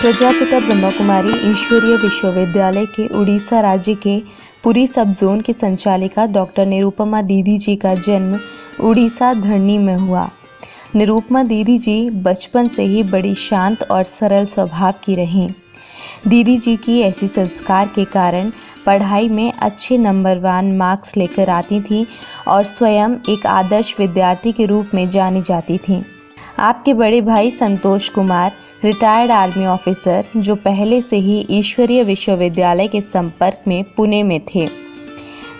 प्रजापिता ब्रह्मा कुमारी ईश्वरीय विश्वविद्यालय के उड़ीसा राज्य के पुरी सब जोन की संचालिका डॉक्टर निरुपमा दीदी जी का जन्म उड़ीसा धरनी में हुआ। निरुपमा दीदी जी बचपन से ही बड़ी शांत और सरल स्वभाव की रहीं। दीदी जी की ऐसी संस्कार के कारण पढ़ाई में अच्छे नंबरवान मार्क्स लेकर आती थीं और स्वयं एक आदर्श विद्यार्थी के रूप में जानी जाती थीं। आपके बड़े भाई Santosh Kumar retired army officer, जो पहले से ही ईश्वरीय विश्वविद्यालय के संपर्क में पुणे में थे।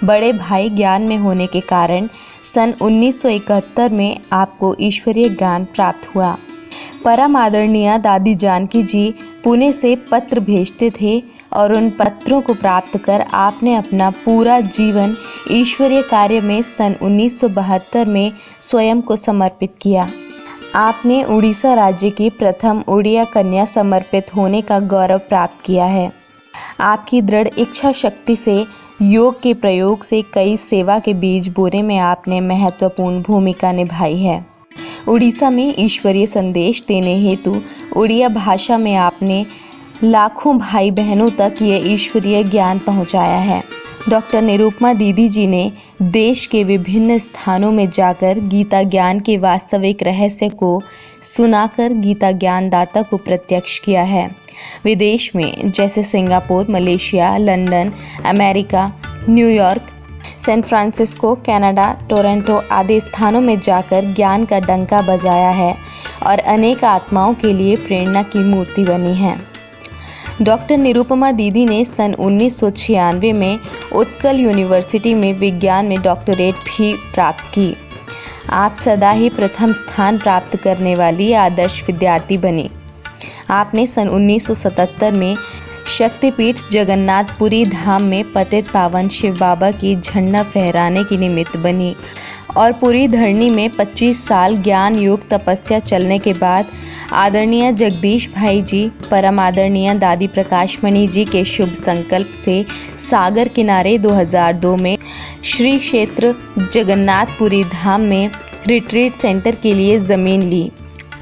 बड़े भाई ज्ञान में होने के कारण सन 1971 में आपको ईश्वरीय ज्ञान प्राप्त हुआ। परम आदरणीय दादी जानकी जी पुणे से पत्र भेजते थे और उन पत्रों को प्राप्त कर आपने अपना पूरा जीवन ईश्वरीय कार्य में सन 1972 में स्वयं को समर्पित किया। आपने उड़ीसा राज्य की प्रथम उड़िया कन्या समर्पित होने का गौरव प्राप्त किया है। आपकी दृढ़ इच्छा शक्ति से योग के प्रयोग से कई सेवा के बीज बोने में आपने महत्वपूर्ण भूमिका निभाई है। उड़ीसा में ईश्वरीय संदेश देने हेतु उड़िया भाषा में आपने लाखों भाई बहनों तक ये ईश्वरीय ज्ञान पहुंचाया है। डॉक्टर निरुपमा दीदी जी ने देश के विभिन्न स्थानों में जाकर गीता ज्ञान के वास्तविक रहस्य को सुनाकर गीता ज्ञानदाता को प्रत्यक्ष किया है। विदेश में जैसे Singapore, Malaysia, London, America, New York, San Francisco, Canada, Toronto आदि स्थानों में जाकर ज्ञान का डंका बजाया है और अनेक आत्माओं के लिए प्रेरणा की मूर्ति बनी है। डॉक्टर निरुपमा दीदी ने सन 1996 में उत्कल यूनिवर्सिटी में विज्ञान में डॉक्टरेट भी प्राप्त की। आप सदा ही प्रथम स्थान प्राप्त करने वाली आदर्श विद्यार्थी बनी। आपने सन 1977 में शक्तिपीठ जगन्नाथपुरी धाम में पतित पावन शिव बाबा की झंडा फहराने की निमित्त बनी और पूरी धरनी में 25 साल ज्ञान योग तपस्या चलने के बाद आदरणीय जगदीश भाई जी, परम आदरणीय दादी प्रकाशमणि जी के शुभ संकल्प से सागर किनारे 2002 में श्री क्षेत्र जगन्नाथपुरी धाम में रिट्रीट सेंटर के लिए ज़मीन ली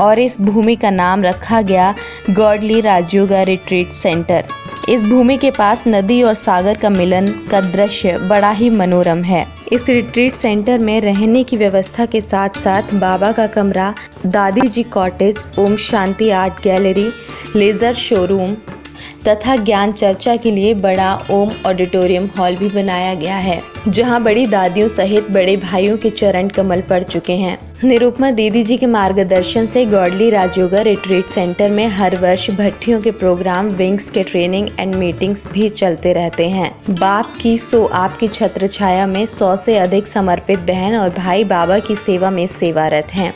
और इस भूमि का नाम रखा गया गॉडली राजयोगा रिट्रीट सेंटर। इस भूमि के पास नदी और सागर का मिलन का दृश्य बड़ा ही मनोरम है। इस रिट्रीट सेंटर में रहने की व्यवस्था के साथ साथ बाबा का कमरा, दादी जी cottage, Om Shanti art gallery, laser showroom तथा ज्ञान चर्चा के लिए बड़ा ओम ऑडिटोरियम हॉल भी बनाया गया है, जहां बड़ी दादियों सहित बड़े भाइयों के चरण कमल पड़ चुके हैं। निरुपमा दीदी जी के मार्गदर्शन से गॉडली राजयोगा रिट्रीट सेंटर में हर वर्ष भट्टियों के प्रोग्राम, विंग्स के ट्रेनिंग एंड मीटिंग्स भी चलते रहते हैं। बाप की सो आपकी छत्र छाया में 100 से अधिक समर्पित बहन और भाई बाबा की सेवा में सेवारत हैं।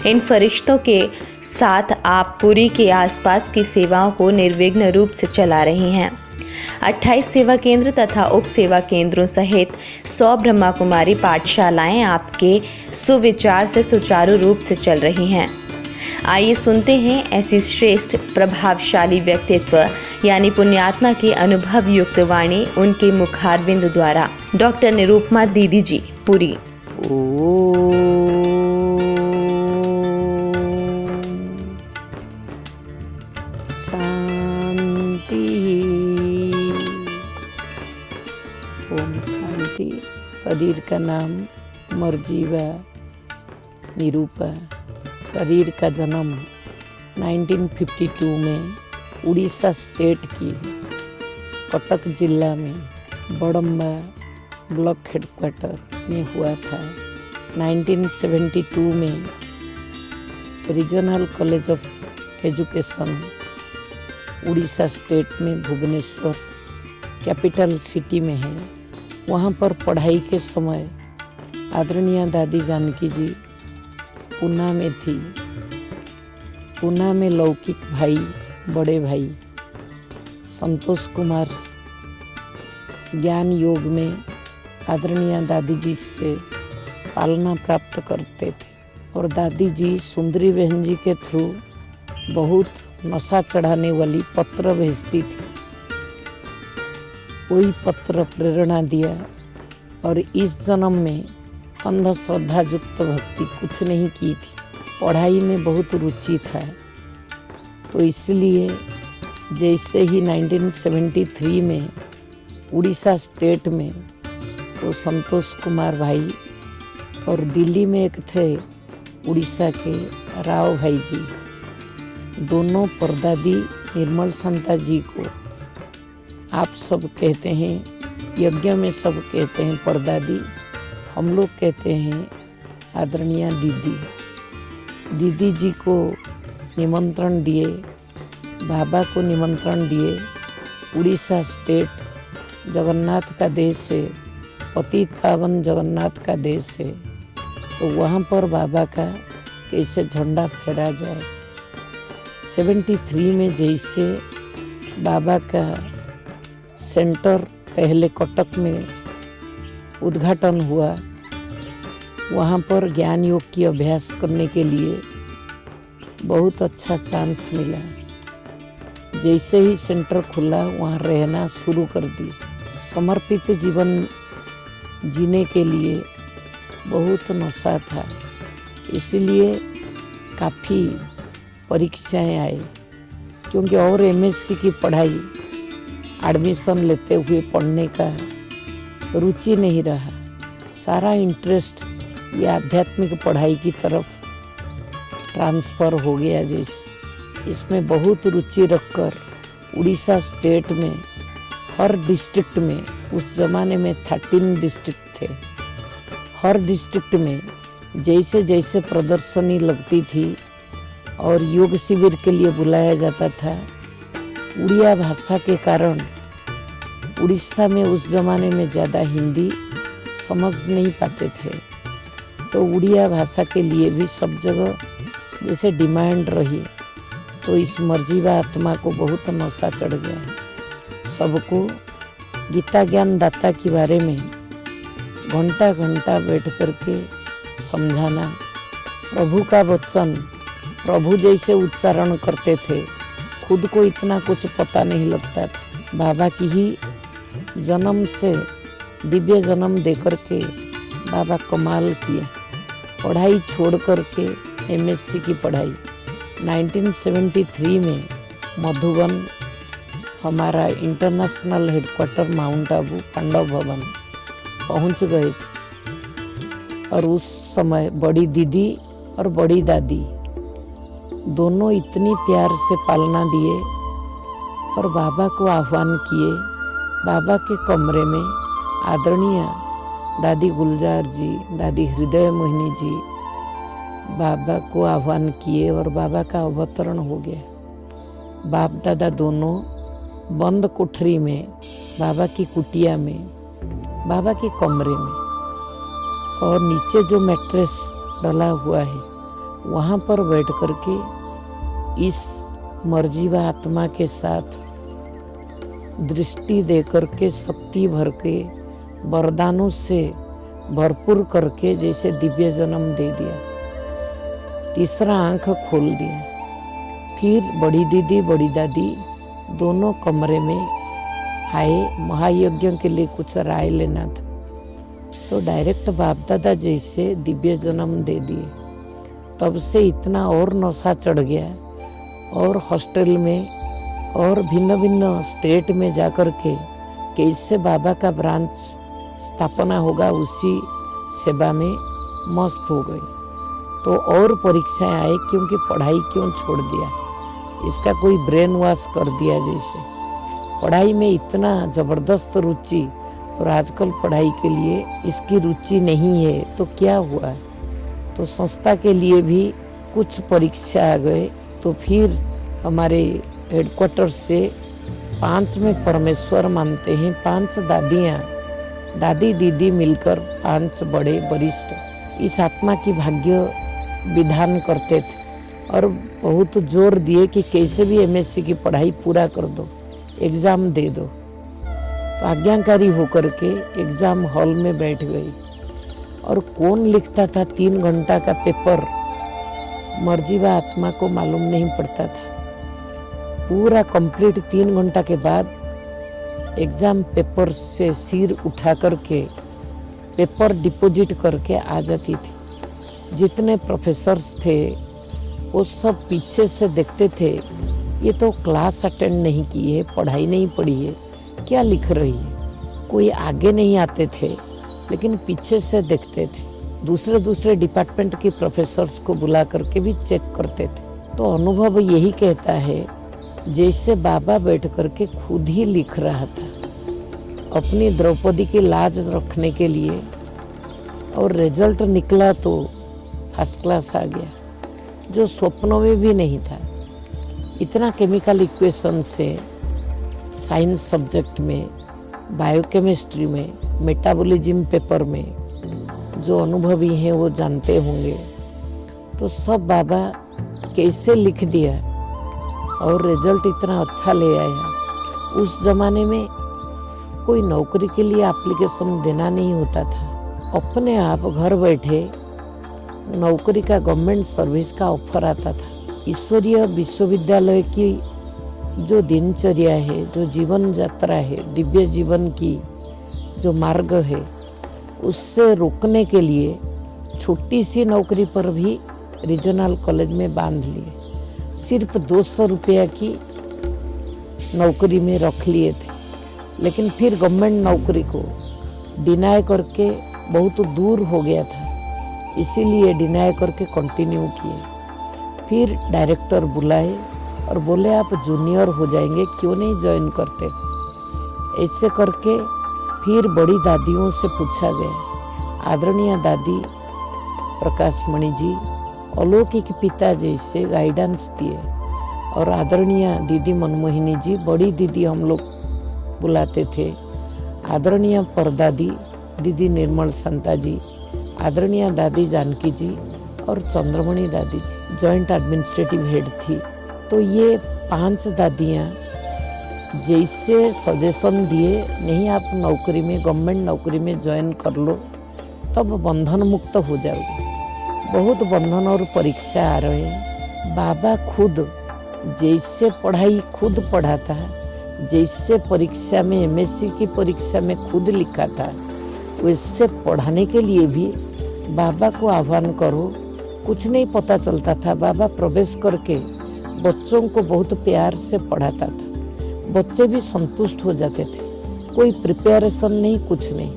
इन फरिश्तों के साथ आप पुरी के आसपास की सेवाओं को निर्विघ्न रूप से चला रही हैं। 28 सेवा केंद्र तथा उप सेवा केंद्रों सहित 100 ब्रह्मा कुमारी पाठशालाएं आपके सुविचार से सुचारू रूप से चल रही हैं। आइए सुनते हैं ऐसी श्रेष्ठ प्रभावशाली व्यक्तित्व यानी पुण्यात्मा की अनुभव युक्त वाणी उनके मुखारविंद द्वारा। डॉक्टर निरुपमा दीदी जी, पुरी। ओम शांति। शरीर का नाम मरजीवा निरूपा। शरीर का जन्म 1952 में उड़ीसा स्टेट की कटक जिला में बड़म्बा ब्लॉक हेडक्वार्टर में हुआ था। 1972 में regional college of education Orissa state में भुवनेश्वर कैपिटल सिटी में है, वहाँ पर पढ़ाई के समय आदरणीय दादी जानकी जी पूना में थी। पूना में लौकिक भाई, बड़े भाई संतोष कुमार ज्ञान योग में आदरणीय दादी जी से पालना प्राप्त करते थे और दादी जी सुंदरी बहन जी के थ्रू बहुत नशा चढ़ाने वाली पत्र भेजती थी। कोई पत्र प्रेरणा दिया और इस जन्म में अंधश्रद्धा युक्त भक्ति कुछ नहीं की थी। पढ़ाई में बहुत रुचि था, तो इसलिए जैसे ही 1973 में उड़ीसा स्टेट में तो संतोष कुमार भाई और दिल्ली में एक थे उड़ीसा के राव भाई जी, दोनों परदादी निर्मल संता जी को आप सब कहते हैं, यज्ञ में सब कहते हैं परदादी, हम लोग कहते हैं आदरणीय दीदी। दीदी जी को निमंत्रण दिए, बाबा को निमंत्रण दिए। उड़ीसा स्टेट जगन्नाथ का देश है, पतित पावन जगन्नाथ का देश है, तो वहाँ पर बाबा का कैसे झंडा फहरा जाए। 73 में जैसे बाबा का सेंटर पहले कटक में उद्घाटन हुआ, वहाँ पर ज्ञान योग की अभ्यास करने के लिए बहुत अच्छा चांस मिला। जैसे ही सेंटर खुला वहाँ रहना शुरू कर दी। समर्पित जीवन जीने के लिए बहुत नशा था, इसलिए काफ़ी परीक्षाएं आए, क्योंकि और एमएससी की पढ़ाई एडमिशन लेते हुए पढ़ने का रुचि नहीं रहा। सारा इंटरेस्ट ये आध्यात्मिक पढ़ाई की तरफ ट्रांसफ़र हो गया। जैसे इसमें बहुत रुचि रखकर उड़ीसा स्टेट में हर डिस्ट्रिक्ट में, उस ज़माने में 13 डिस्ट्रिक्ट थे, हर डिस्ट्रिक्ट में जैसे जैसे प्रदर्शनी लगती थी और योग शिविर के लिए बुलाया जाता था, उड़िया भाषा के कारण उड़ीसा में उस ज़माने में ज़्यादा हिंदी समझ नहीं पाते थे, तो उड़िया भाषा के लिए भी सब जगह जैसे डिमांड रही, तो इस मर्जीवा आत्मा को बहुत नशा चढ़ गया। सबको गीता ज्ञान दाता के बारे में घंटा घंटा बैठ करके समझाना, प्रभु का वचन प्रभु जैसे उच्चारण करते थे, खुद को इतना कुछ पता नहीं लगता था। बाबा की ही जन्म से दिव्य जन्म दे करके बाबा कमाल किए। पढ़ाई छोड़ करके एमएससी की पढ़ाई 1973 में मधुबन, हमारा international headquarter Mount Abu Pandav Bhavan पहुंच गए थे। और उस समय बड़ी दीदी और बड़ी दादी दोनों इतनी प्यार से पालना दिए और बाबा को आह्वान किए। बाबा के कमरे में आदरणीय दादी गुलजार जी, दादी हृदय मोहिनी जी बाबा को आह्वान किए और बाबा का अवतरण हो गया। बाप दादा दोनों बंद कोठरी में, बाबा की कुटिया में, बाबा के कमरे में, और नीचे जो मैट्रेस डला हुआ है वहाँ पर बैठ करके इस मर्जीवा आत्मा के साथ दृष्टि दे करके, शक्ति भर के, वरदानों से भरपूर करके जैसे दिव्य जन्म दे दिया। तीसरा आंख खोल दिया। फिर बड़ी दीदी बड़ी दादी दोनों कमरे में आए। महायज्ञ के लिए कुछ राय लेना था, तो डायरेक्ट बाप दादा जैसे दिव्य जन्म दे दिए। तब से इतना और नशा चढ़ गया, और हॉस्टल में और भिन्न भिन्न स्टेट में जाकर के कैसे बाबा का ब्रांच स्थापना होगा, उसी सेवा में मस्त हो गई। तो और परीक्षाएं आए, क्योंकि पढ़ाई क्यों छोड़ दिया, इसका कोई ब्रेन वॉश कर दिया। जैसे पढ़ाई में इतना ज़बरदस्त रुचि, और आजकल पढ़ाई के लिए इसकी रुचि नहीं है, तो क्या हुआ है। तो संस्था के लिए भी कुछ परीक्षा आ गए। तो फिर हमारे हेडक्वार्टर से 5 में परमेश्वर मानते हैं, 5 दादियाँ, दादी दीदी मिलकर 5 बड़े वरिष्ठ इस आत्मा की भाग्य विधान करते थे, और बहुत जोर दिए कि कैसे भी एमएससी की पढ़ाई पूरा कर दो, एग्ज़ाम दे दो। तो आज्ञाकारी होकर के एग्ज़ाम हॉल में बैठ गई, और कौन लिखता था 3 घंटा का पेपर, मर्जीवा आत्मा को मालूम नहीं पड़ता था। पूरा कंप्लीट 3 घंटा के बाद एग्ज़ाम पेपर से सिर उठा करके पेपर डिपॉजिट करके आ जाती थी। जितने प्रोफेसर्स थे वो सब पीछे से देखते थे, ये तो क्लास अटेंड नहीं की है, पढ़ाई नहीं पढ़ी है, क्या लिख रही है। कोई आगे नहीं आते थे, लेकिन पीछे से देखते थे। दूसरे डिपार्टमेंट के प्रोफेसर्स को बुला करके भी चेक करते थे। तो अनुभव यही कहता है, जैसे बाबा बैठ करके खुद ही लिख रहा था अपनी द्रौपदी की लाज रखने के लिए, और रिजल्ट निकला तो फर्स्ट क्लास आ गया, जो स्वप्नों में भी नहीं था। इतना केमिकल इक्वेशन से साइंस सब्जेक्ट में, बायोकेमिस्ट्री में, मेटाबॉलिज्म पेपर में जो अनुभवी हैं वो जानते होंगे। तो सब बाबा कैसे लिख दिया और रिजल्ट इतना अच्छा ले आया। उस जमाने में कोई नौकरी के लिए एप्लीकेशन देना नहीं होता था, अपने आप घर बैठे नौकरी का, गवर्नमेंट सर्विस का ऑफर आता था। ईश्वरीय विश्वविद्यालय की जो दिनचर्या है, जो जीवन यात्रा है, दिव्य जीवन की जो मार्ग है, उससे रोकने के लिए छोटी सी नौकरी पर भी रीजनल कॉलेज में बांध लिए। सिर्फ 200 रुपया की नौकरी में रख लिए थे, लेकिन फिर गवर्नमेंट नौकरी को डिनाई करके बहुत दूर हो गया था, इसीलिए डिनाई करके कंटिन्यू किए। फिर डायरेक्टर बुलाए और बोले आप जूनियर हो जाएंगे, क्यों नहीं ज्वाइन करते। ऐसे करके फिर बड़ी दादियों से पूछा गया। आदरणीय दादी प्रकाशमणि जी अलौकिक पिता जैसे गाइडेंस दिए, और आदरणीय दीदी मनमोहिनी जी, बड़ी दीदी हम लोग बुलाते थे, आदरणीय परदादी दीदी निर्मल संता जी, आदरणीय दादी जानकी जी और चंद्रमणि दादी जी जॉइंट एडमिनिस्ट्रेटिव हेड थी। तो ये 5 दादियाँ जैसे सजेशन दिए, नहीं आप नौकरी में, गवर्नमेंट नौकरी में ज्वाइन कर लो, तब बंधन मुक्त हो जाओगे। बहुत बंधन और परीक्षा आ रहे हैं। बाबा खुद जैसे पढ़ाई खुद पढ़ाता है, जैसे परीक्षा में, एमएससी की परीक्षा में खुद लिखा था, वैसे पढ़ाने के लिए भी बाबा को आह्वान करो। कुछ नहीं पता चलता था, बाबा प्रवेश करके बच्चों को बहुत प्यार से पढ़ाता था, बच्चे भी संतुष्ट हो जाते थे। कोई प्रिपरेशन नहीं, कुछ नहीं।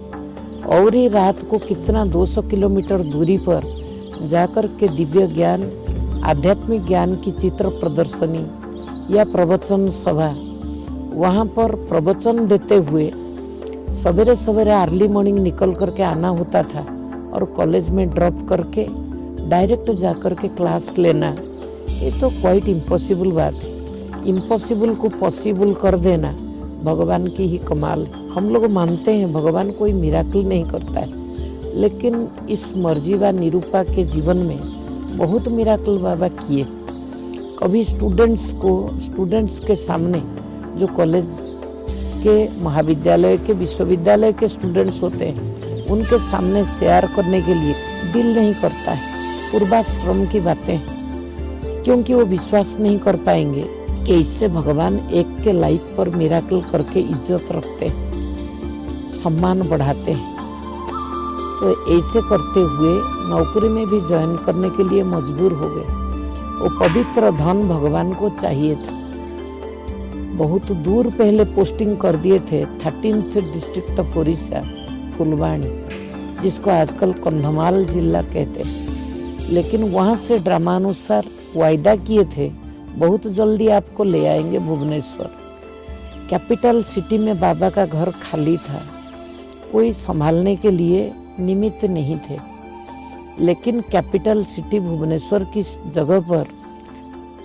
और ही रात को कितना 200 किलोमीटर दूरी पर जाकर के दिव्य ज्ञान, आध्यात्मिक ज्ञान की चित्र प्रदर्शनी या प्रवचन सभा, वहाँ पर प्रवचन देते हुए सवेरे सवेरे अर्ली मॉर्निंग निकल करके आना होता था, और कॉलेज में ड्रॉप करके डायरेक्ट जाकर के क्लास लेना। ये तो क्वाइट इम्पॉसिबल बात है। इम्पॉसिबल को पॉसिबल कर देना भगवान की ही कमाल है। हम लोग मानते हैं भगवान कोई मिराकल नहीं करता है, लेकिन इस मर्जीवा निरूपा के जीवन में बहुत मिराकल बाबा किए। कभी स्टूडेंट्स के सामने, जो कॉलेज के, महाविद्यालय के, विश्वविद्यालय के स्टूडेंट्स होते हैं, उनके सामने शेयर करने के लिए दिल नहीं करता है। पूर्वाश्रम की बातें, क्योंकि वो विश्वास नहीं कर पाएंगे कि इससे भगवान एक के लाइफ पर मिराकल करके इज्जत रखते हैं, सम्मान बढ़ाते हैं। तो ऐसे करते हुए नौकरी में भी ज्वाइन करने के लिए मजबूर हो गए। वो पवित्र धन भगवान को चाहिए था। बहुत दूर पहले पोस्टिंग कर दिए थे, 13th district of Orissa, Phulbani, जिसको आजकल कंधमाल जिला कहते हैं। लेकिन वहाँ से ड्रामानुसार वायदा किए थे, बहुत जल्दी आपको ले आएंगे भुवनेश्वर। कैपिटल सिटी में बाबा का घर खाली था, कोई संभालने के लिए निमित्त नहीं थे। लेकिन कैपिटल सिटी भुवनेश्वर की जगह पर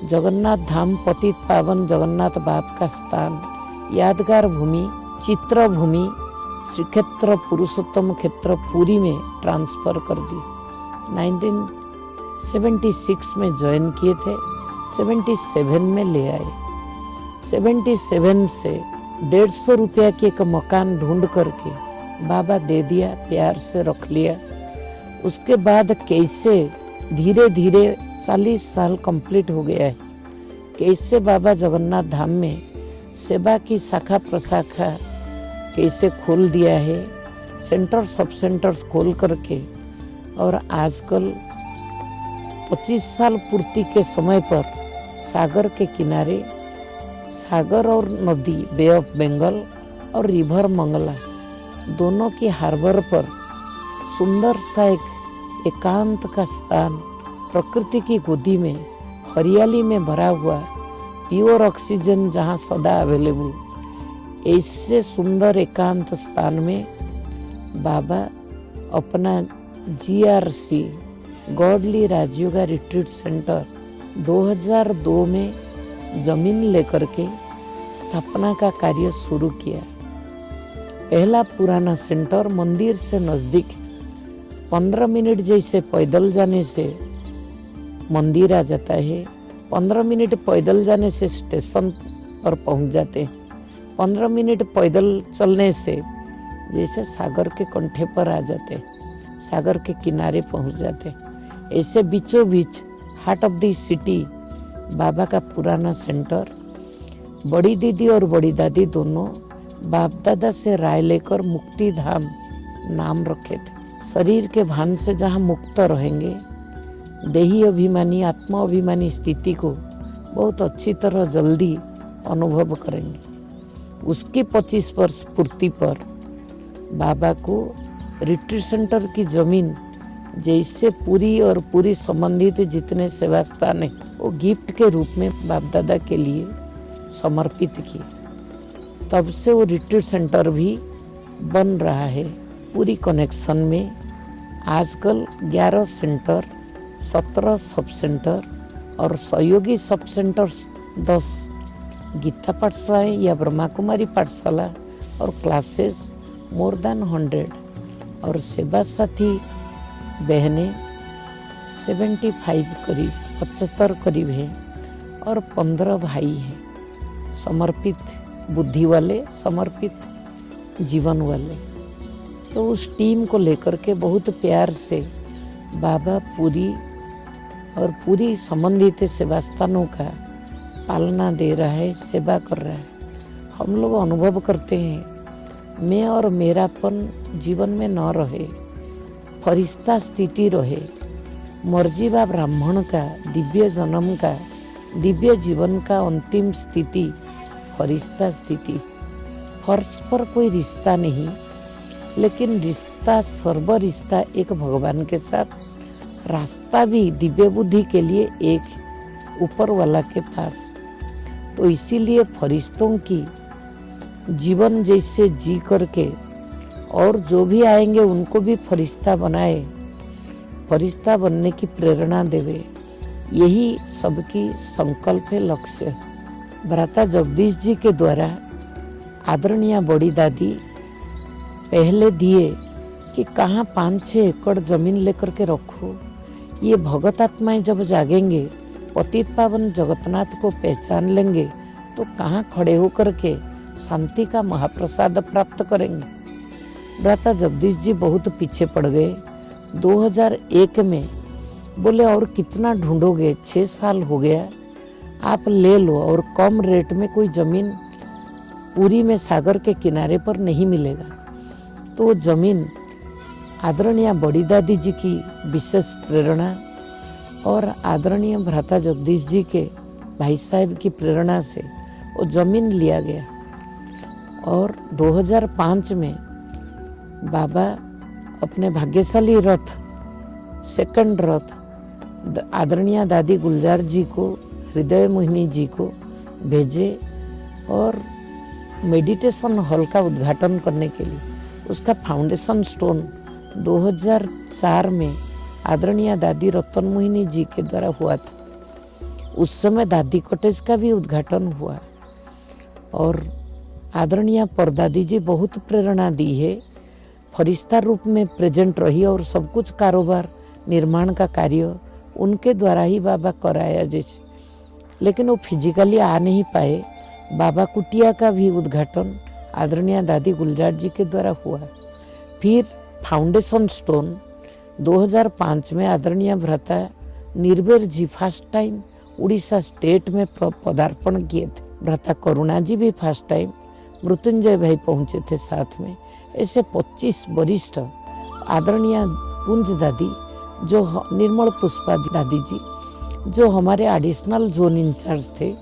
जगन्नाथ धाम, पतित पावन जगन्नाथ बाप का स्थान, यादगार भूमि, चित्र भूमि, श्री क्षेत्र पुरुषोत्तम क्षेत्र पुरी में ट्रांसफर कर दी। 1976 में ज्वाइन किए थे, 77 में ले आए। 77 से 150 रुपया की एक मकान ढूंढ करके बाबा दे दिया, प्यार से रख लिया। उसके बाद कैसे धीरे धीरे 40 साल कंप्लीट हो गया है, कैसे बाबा जगन्नाथ धाम में सेवा की शाखा प्रशाखा कैसे खोल दिया है, सेंटर सब सेंटर्स खोल करके। और आजकल 25 साल पूर्ति के समय पर सागर के किनारे सागर और नदी बे ऑफ बंगाल और रिवर मंगला दोनों की हार्बर पर सुंदर सा एक एकांत का स्थान, प्रकृति की गोदी में हरियाली में भरा हुआ, प्योर ऑक्सीजन जहाँ सदा अवेलेबल, ऐसे सुंदर एकांत स्थान में बाबा अपना GRC godly Rajyoga retreat centre 2002 में जमीन लेकर के स्थापना का कार्य शुरू किया। पहला पुराना सेंटर मंदिर से नज़दीक 15 मिनट जैसे पैदल जाने से मंदिर आ जाता है, 15 मिनट पैदल जाने से स्टेशन पर पहुंच जाते हैं, 15 मिनट पैदल चलने से जैसे सागर के कंठे पर आ जाते, सागर के किनारे पहुंच जाते। ऐसे बीचों बीच हार्ट ऑफ द सिटी बाबा का पुराना सेंटर। बड़ी दीदी और बड़ी दादी दोनों बाप दादा से राय लेकर मुक्ति धाम नाम रखे थे। शरीर के भान से जहाँ मुक्त रहेंगे, देही अभिमानी आत्मा अभिमानी स्थिति को बहुत अच्छी तरह जल्दी अनुभव करेंगे। उसकी 25 वर्ष पूर्ति पर बाबा को रिट्रीट सेंटर की जमीन जैसे पूरी और पूरी संबंधित जितने सेवा स्थान है वो गिफ्ट के रूप में बाप दादा के लिए समर्पित किए। तब से वो रिट्रीट सेंटर भी बन रहा है पूरी कनेक्शन में। आजकल 11 सेंटर, 17 सब सेंटर और सहयोगी सब सेंटर 10, गीता पाठशालाएँ या ब्रह्मा कुमारी पाठशाला और क्लासेस मोर देन 100 और सेवा साथी बहनें 75 करीब 75 करीब है और 15 भाई हैं समर्पित बुद्धि वाले, समर्पित जीवन वाले। तो उस टीम को लेकर के बहुत प्यार से बाबा पूरी संबंधित सेवा स्थानों का पालना दे रहा है, सेवा कर रहा है। हम लोग अनुभव करते हैं मैं और मेरापन जीवन में न रहे, फरिश्ता स्थिति रहे, मर्जीबा ब्राह्मण का, दिव्य जन्म का, दिव्य जीवन का अंतिम स्थिति फरिश्ता स्थिति। फर्श पर कोई रिश्ता नहीं, लेकिन रिश्ता सर्व रिश्ता एक भगवान के साथ, रास्ता भी दिव्य बुद्धि के लिए एक ऊपर वाला के पास। तो इसीलिए फरिश्तों की जीवन जैसे जी करके और जो भी आएंगे उनको भी फरिश्ता बनाए, फरिश्ता बनने की प्रेरणा देवे, यही सबकी संकल्प है, लक्ष्य है। भ्राता जगदीश जी के द्वारा आदरणीय बड़ी दादी पहले दिए कि कहाँ 5-6 एकड़ जमीन लेकर के रखो, ये भगत आत्माएं जब जागेंगे, पतित पावन जगन्नाथ को पहचान लेंगे तो कहाँ खड़े होकर के शांति का महाप्रसाद प्राप्त करेंगे। भ्राता जगदीश जी बहुत पीछे पड़ गए। 2001 में बोले और कितना ढूंढोगे, 6 साल हो गया, आप ले लो और कम रेट में कोई जमीन पूरी में सागर के किनारे पर नहीं मिलेगा। तो वो जमीन आदरणीय बड़ी दादी जी की विशेष प्रेरणा और आदरणीय भ्राता जगदीश जी के भाई साहब की प्रेरणा से वो जमीन लिया गया। और 2005 में बाबा अपने भाग्यशाली रथ, सेकंड रथ आदरणीय दादी गुलजार जी को, हृदय मोहिनी जी को भेजे और मेडिटेशन हॉल का उद्घाटन करने के लिए। उसका फाउंडेशन स्टोन 2004 में आदरणीय दादी रतन मोहिनी जी के द्वारा हुआ था। उस समय दादी कॉटेज का भी उद्घाटन हुआ और आदरणीय परदादी जी बहुत प्रेरणा दी है, फरिश्ता रूप में प्रेजेंट रही और सब कुछ कारोबार निर्माण का कार्य उनके द्वारा ही बाबा कराया जैसे। लेकिन वो फिजिकली आ नहीं पाए। बाबा कुटिया का भी उद्घाटन आदरणीय दादी गुलजार जी के द्वारा हुआ। फिर फाउंडेशन स्टोन 2005 में आदरणीय भ्राता निर्भर जी फर्स्ट टाइम उड़ीसा स्टेट में पदार्पण किए थे। भ्राता करुणा जी भी फर्स्ट टाइम, मृत्युंजय भाई पहुंचे थे साथ में। ऐसे 25 वरिष्ठ आदरणीय कुंज दादी, जो निर्मल पुष्पा दादी जी जो हमारे एडिशनल जोन इंचार्ज थे,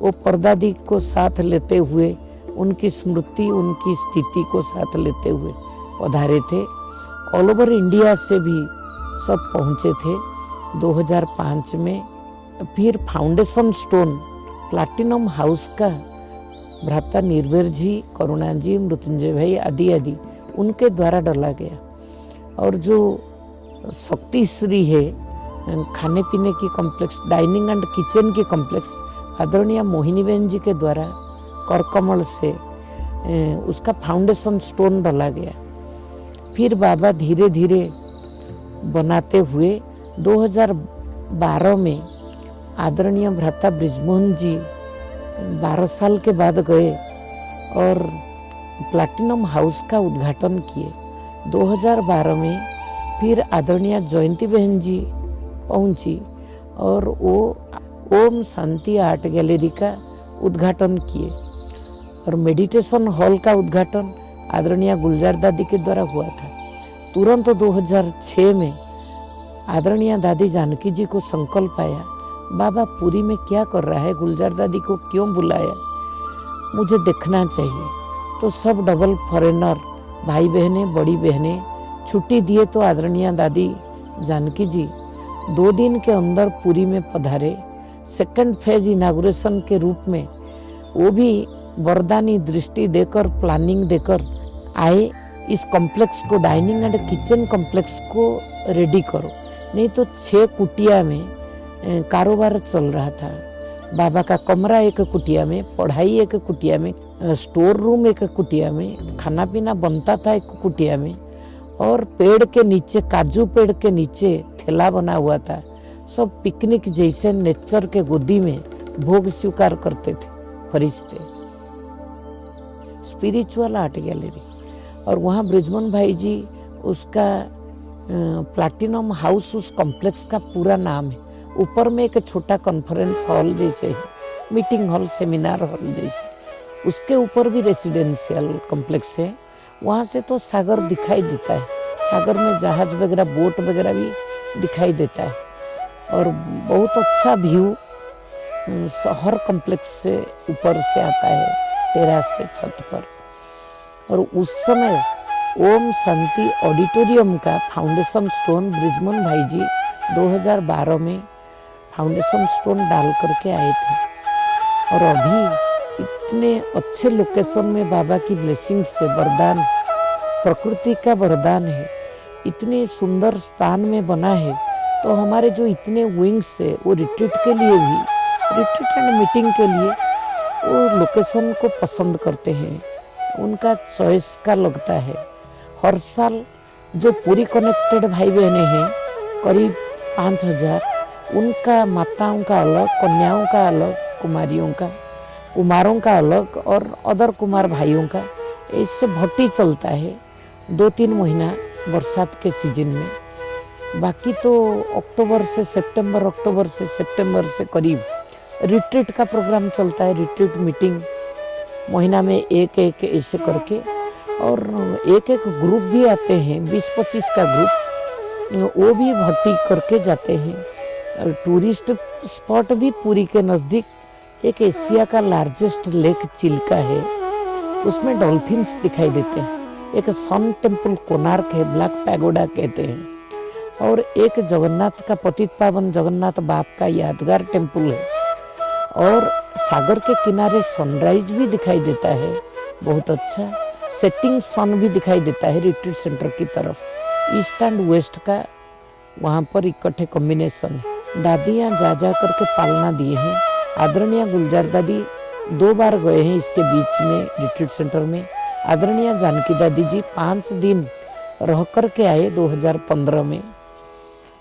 वो परदादी को साथ लेते हुए, उनकी स्मृति, उनकी स्थिति को साथ लेते हुए पधारे थे। ऑल ओवर इंडिया से भी सब पहुँचे थे 2005 में। फिर फाउंडेशन स्टोन प्लैटिनम हाउस का भ्राता निर्भर जी, करुणा जी, मृत्युंजय भाई आदि आदि उनके द्वारा डाला गया। और जो शक्ति श्री है, खाने पीने की कॉम्प्लेक्स, डाइनिंग एंड किचन की कॉम्प्लेक्स, आदरणीय मोहिनी बहन जी के द्वारा करकमल से उसका फाउंडेशन स्टोन डाला गया। फिर बाबा धीरे धीरे बनाते हुए 2012 में आदरणीय भ्राता ब्रिजमोहन जी 12 साल के बाद गए और प्लैटिनम हाउस का उद्घाटन किए। 2012 में फिर आदरणीय जयंती बहन जी पहुंची और वो ओम शांति आर्ट गैलरी का उद्घाटन किए। और मेडिटेशन हॉल का उद्घाटन आदरणीय गुलजार दादी के द्वारा हुआ था। तुरंत 2006 में आदरणीय दादी जानकी जी को संकल्प आया, बाबा पुरी में क्या कर रहा है, गुलजार दादी को क्यों बुलाया, मुझे देखना चाहिए। तो सब डबल फॉरेनर भाई बहने, बड़ी बहनें छुट्टी दिए तो आदरणीय दादी जानकी जी 2 दिन के अंदर पुरी में पधारे। सेकंड फेज इनागुरेशन के रूप में वो भी वरदानी दृष्टि देकर, प्लानिंग देकर आए। इस कॉम्प्लेक्स को, डाइनिंग एंड किचन कॉम्प्लेक्स को रेडी करो, नहीं तो 6 कुटिया में कारोबार चल रहा था। बाबा का कमरा एक कुटिया में, पढ़ाई एक कुटिया में, स्टोर रूम एक कुटिया में, खाना पीना बनता था एक कुटिया में, और पेड़ के नीचे, काजू पेड़ के नीचे ठेला बना हुआ था। सब पिकनिक जैसे नेचर के गोदी में भोग स्वीकार करते थे फरिश्ते। स्पिरिचुअल आर्ट गैलरी, और वहाँ ब्रिजमोहन भाई जी, उसका प्लैटिनम हाउस उस कॉम्प्लेक्स का पूरा नाम है। ऊपर में एक छोटा कॉन्फ्रेंस हॉल जैसे है, मीटिंग हॉल, सेमिनार हॉल जैसे, उसके ऊपर भी रेसिडेंशियल कॉम्प्लेक्स है। वहाँ से तो सागर दिखाई देता है, सागर में जहाज वगैरह, बोट वगैरह भी दिखाई देता है। और बहुत अच्छा व्यू शहर कॉम्प्लेक्स से ऊपर से आता है, टेरास से छत पर। और उस समय ओम शांति ऑडिटोरियम का फाउंडेशन स्टोन ब्रिजमोहन भाई जी 2012 में फाउंडेशन स्टोन डाल करके आए थे। और अभी इतने अच्छे लोकेशन में बाबा की ब्लेसिंग से, वरदान, प्रकृति का वरदान है, इतने सुंदर स्थान में बना है। तो हमारे जो इतने विंग्स है, वो रिट्रीट के लिए भी, रिट्रीट एंड मीटिंग के लिए वो लोकेशन को पसंद करते हैं, उनका चॉइस का लगता है। हर साल जो पूरी कनेक्टेड भाई बहनें हैं करीब 5000, उनका माताओं का अलग, कन्याओं का अलग, कुमारियों का, कुमारों का अलग, और अदर कुमार भाइयों का, इससे भट्टी चलता है 2-3 महीना बरसात के सीजन में। बाकी तो अक्टूबर से सितंबर, अक्टूबर से सितंबर से करीब रिट्रीट का प्रोग्राम चलता है। रिट्रीट मीटिंग महीना में एक ऐसे करके, और एक ग्रुप भी आते हैं, 20-25 का ग्रुप, वो भी भट्टी करके जाते हैं। और टूरिस्ट स्पॉट भी पुरी के नज़दीक एक एशिया का लार्जेस्ट लेक चिल्का है, उसमें डॉल्फिन्स दिखाई देते हैं। एक सन टेम्पल कोणार्क है, ब्लैक पैगोडा कहते हैं। और एक जगन्नाथ का, पतित पावन जगन्नाथ बाप का यादगार टेम्पल है। और सागर के किनारे सनराइज भी दिखाई देता है, बहुत अच्छा। सेटिंग सन भी दिखाई देता है रिट्रीट सेंटर की तरफ। ईस्ट एंड वेस्ट का वहाँ पर इकट्ठे कॉम्बिनेशन। दादियाँ जा करके पालना दिए हैं। आदरणीय गुलजार दादी 2 बार गए हैं इसके बीच में रिट्रीट सेंटर में। आदरणीय जानकी दादी जी 5 दिन रह करके आए 2015 में।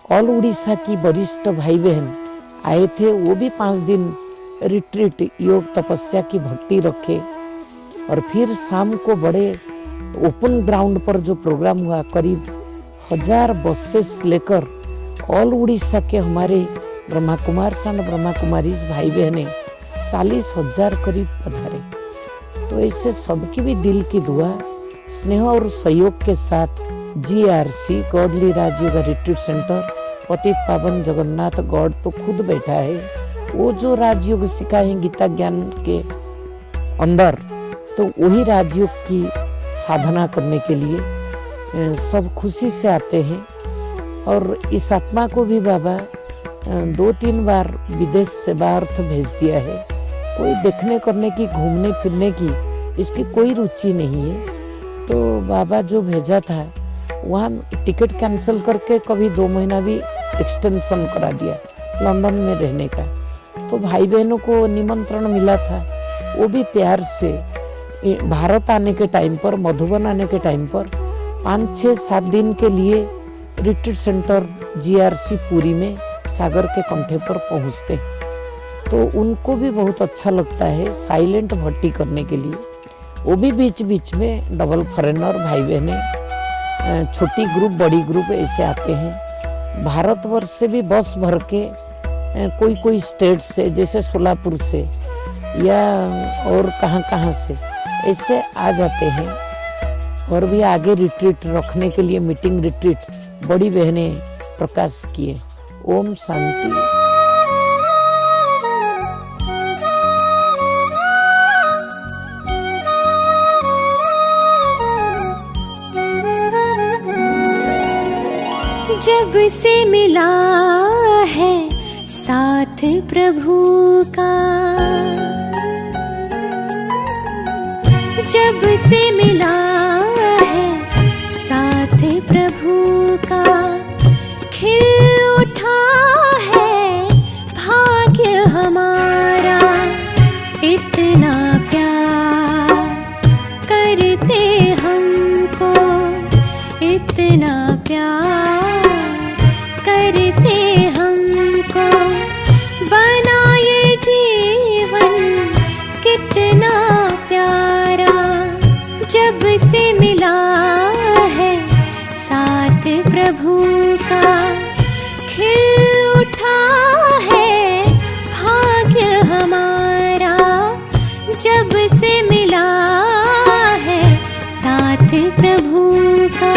ऑल उड़ीसा की वरिष्ठ भाई बहन आए थे, वो भी 5 दिन रिट्रीट, योग तपस्या की भट्टी रखे। और फिर शाम को बड़े ओपन ग्राउंड पर जो प्रोग्राम हुआ, करीब 1000 बसेस लेकर ऑल उड़ीसा के हमारे ब्रह्मा कुमार एंड ब्रह्मा कुमारीज भाई बहने 40,000 करीब पधारे। तो ऐसे सबकी भी दिल की दुआ, स्नेह और सहयोग के साथ GRC गॉडली राजयोग रिट्रीट सेंटर, पतित पावन जगन्नाथ गॉड तो खुद बैठा है, वो जो राजयोग सिखाए हैं गीता ज्ञान के अंदर, तो वही राजयोग की साधना करने के लिए सब खुशी से आते हैं। और इस आत्मा को भी बाबा 2-3 बार विदेश से बाहर तो भेज दिया है। कोई देखने करने की, घूमने फिरने की इसकी कोई रुचि नहीं है। तो बाबा जो भेजा था वहाँ टिकट कैंसिल करके कभी 2 महीना भी एक्सटेंशन करा दिया लंदन में रहने का। तो भाई बहनों को निमंत्रण मिला था, वो भी प्यार से भारत आने के टाइम पर, मधुबन आने के टाइम पर 5-6-7 दिन के लिए रिट्रीट सेंटर GRC पुरी में सागर के कंठे पर पहुंचते। तो उनको भी बहुत अच्छा लगता है साइलेंट भट्टी करने के लिए। वो भी बीच बीच में डबल फॉरेनर भाई बहनें, छोटी ग्रुप बड़ी ग्रुप ऐसे आते हैं। भारतवर्ष से भी बस भर के कोई स्टेट से, जैसे सोलापुर से या और कहाँ से ऐसे आ जाते हैं। और भी आगे रिट्रीट रखने के लिए मीटिंग रिट्रीट बड़ी बहनें प्रकाश किए। ओम शांति। जब से मिला है साथ प्रभु का, जब से मिला है साथ प्रभु का, खिल उठा है भाग्य हमारा। इतना प्यार करते हमको, इतना प्यार करते हमको, बनाए जीवन कितना प्यारा। जब से मिला है साथ प्रभु का, खिल उठा है भाग्य हमारा। जब से मिला है साथ प्रभु का।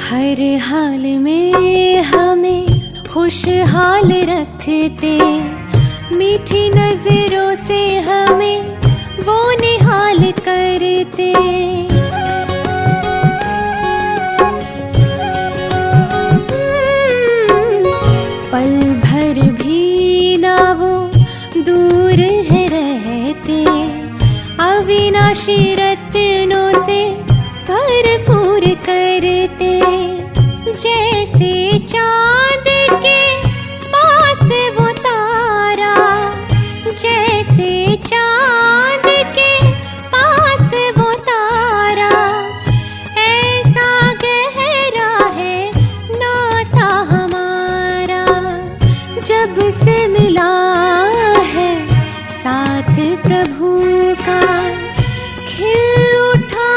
हर हाल में हमें खुशहाल रखते, मीठी नजरों से हमें वो निहाल करते। पल भर भी ना वो दूर है रहते, अविनाशी रत्नों से भरपूर करते। जैसे चांद के पास वो तारा, जैसे चांद के पास वो तारा, ऐसा गहरा है नाता हमारा। जब से मिला है साथ प्रभु का, खिल उठा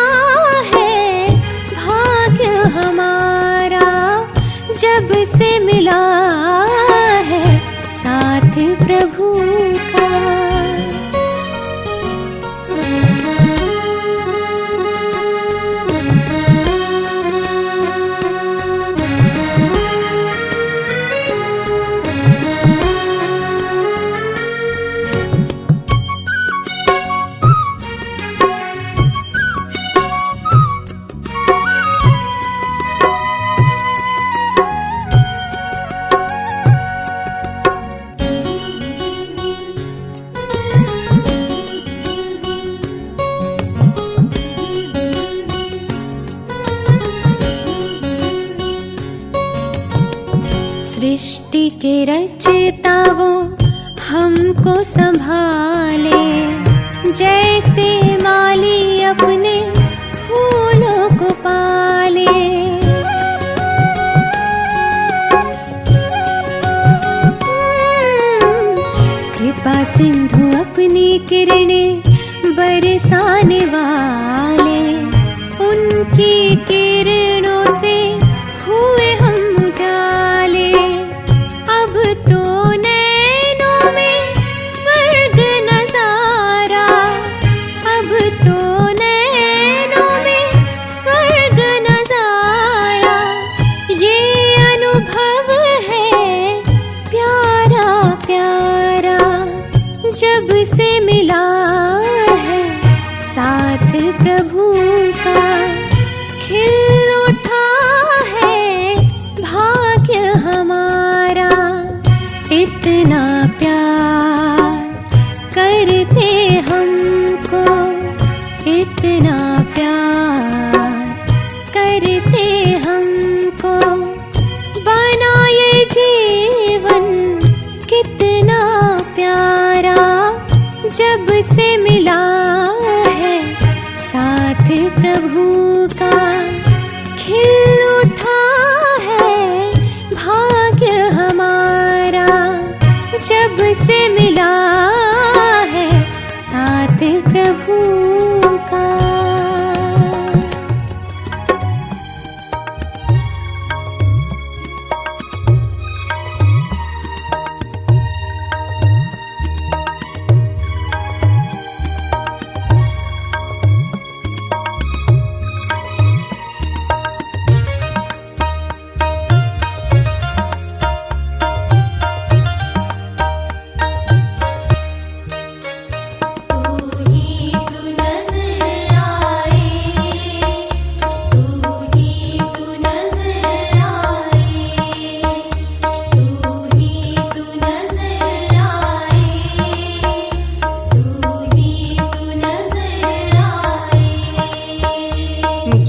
है भाग्य हमारा। जब से मिला है साथ प्रभु का। सृष्टि के रचता वो हमको संभाले, जैसे माली कितना प्यार करते हमको, बनाए जीवन कितना प्यारा। जब से मिला है साथ प्रभु का, खिल उठा है भाग्य हमारा। जब से मिला है साथ प्रभु का।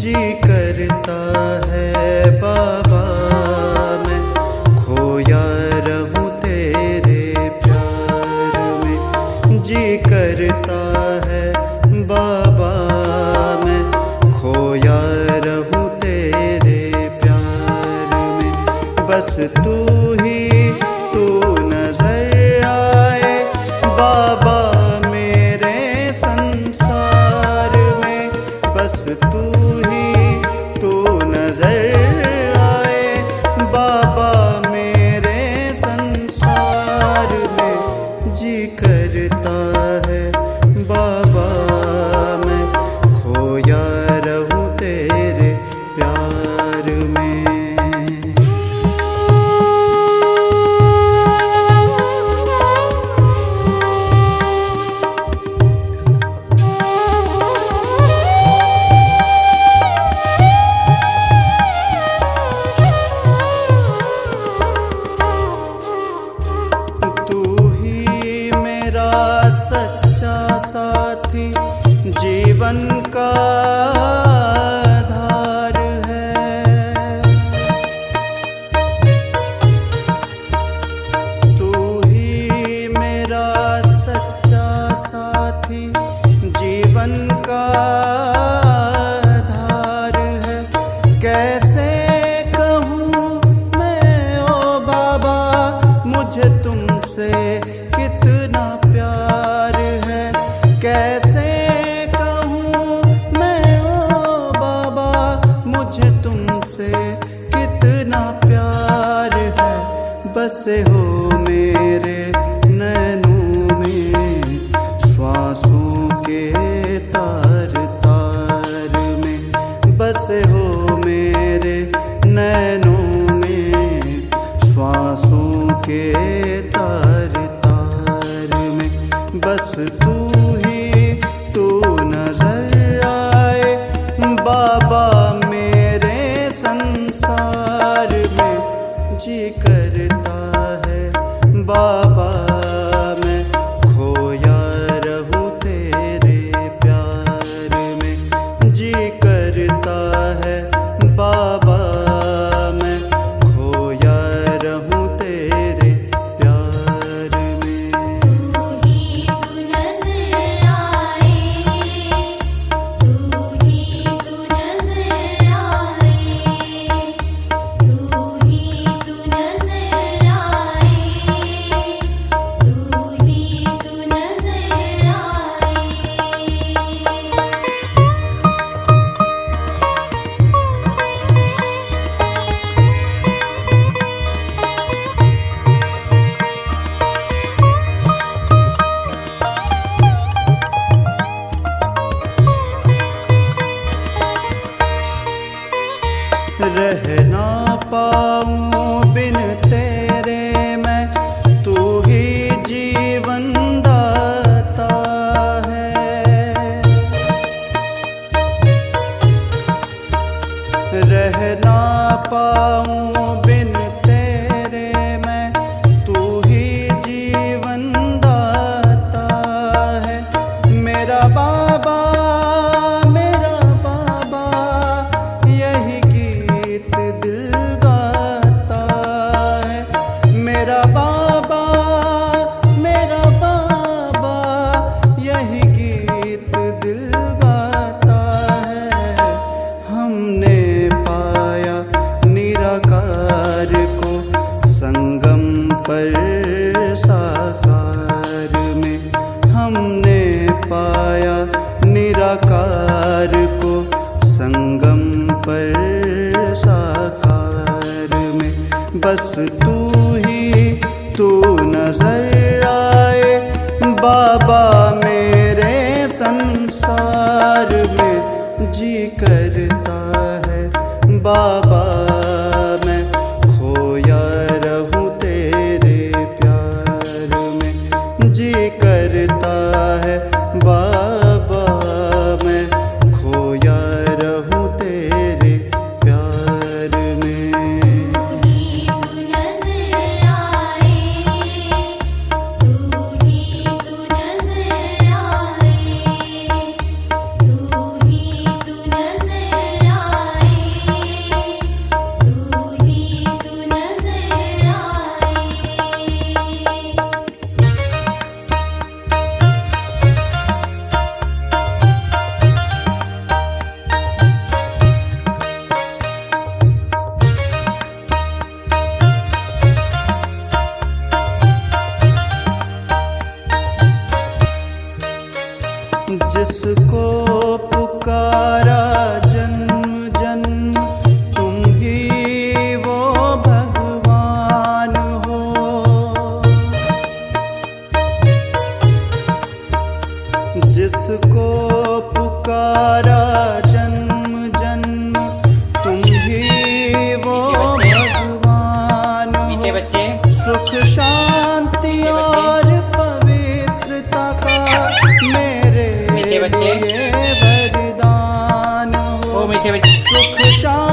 जी करता है बाबा मैं खोया रहूं तेरे प्यार में। जी करता है बाबा मैं खोया रहूं तेरे प्यार में। बस तू नजर आए बाबा मेरे संसार में। बस तू नजर आए बाबा मेरे संसार में। जी करता है बाबा मैं खोया रहूं तेरे प्यार में। जीवन का आधार है तू ही मेरा सच्चा साथी। जीवन का आधार है कैसे कहूँ मैं ओ बाबा मुझे तुमसे कितना प्यार है। कैसे कितना प्यार है। बसे हो मेरे नैनों में श्वासों के तार तार में। बसे हो मेरे नैनों में श्वासों के तार तार में। बस तू ही तू नजर आए बाबा संसार में। जी करता है बाबा मैं खोया रहूं तेरे प्यार में। जी करता है बाबा मैं खोया रहूं तेरे प्यार में। तू ही तू नजर आए, तू ही तू नजर आए, तू ही तू नजर आए, तू ही तू नजर आए। रह ना पाऊं बिन तेरे मैं तू ही जीवन दाता है। रह ना पाऊं बिन तेरे मैं तू ही जीवन दाता है। मेरा बाबा निराकार को संगम पर साकार में बस तू ही तू नजर आए बाबा मेरे संसार में। जी करता है बाबा मैं खोया रहूं तेरे प्यार में। जी करता है बाबा मैं खोया रहूं तेरे प्यार में। तू ही तू नजर आए, तू ही तू नजर आए, तू ही तू नजर आए, तू ही तू नजर आए। जिसको पुकारा जन्म जन्म तुम ही वो भगवान हो। जिसको पुकारा जन्म जन्म तुम ही वो भगवान मीठे हो। बच्चे सुख शांति और पवित्रता का मेरे मीठे बच्चे। लिए वरदान हो। ओ मीठे बच्चे सुख शांति